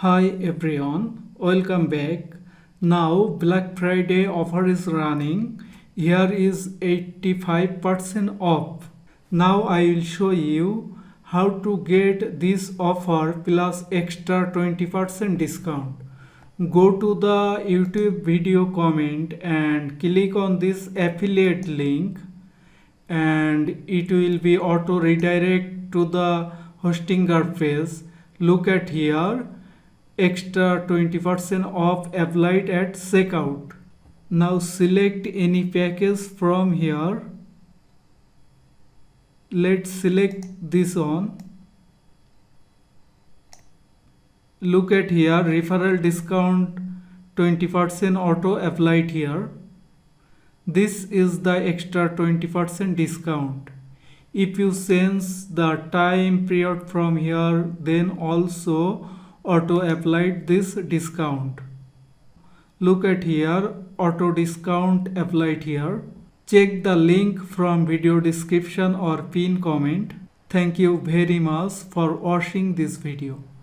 Hi everyone, welcome back. Now Black Friday offer is running. Here is 85% off. Now I will show you how to get this offer plus extra 20% discount. Go to the YouTube video comment and click on this affiliate link and it will be auto redirect to the Hostinger page. Look at here, extra 20% off applied at checkout. Now select any package from here. Let's select this one. Look at here, referral discount 20% auto applied here. This is the extra 20% discount. If you sense the time period from here, then also auto applied this discount. Look at here, auto discount applied here. Check the link from video description or pin comment. Thank you very much for watching this video.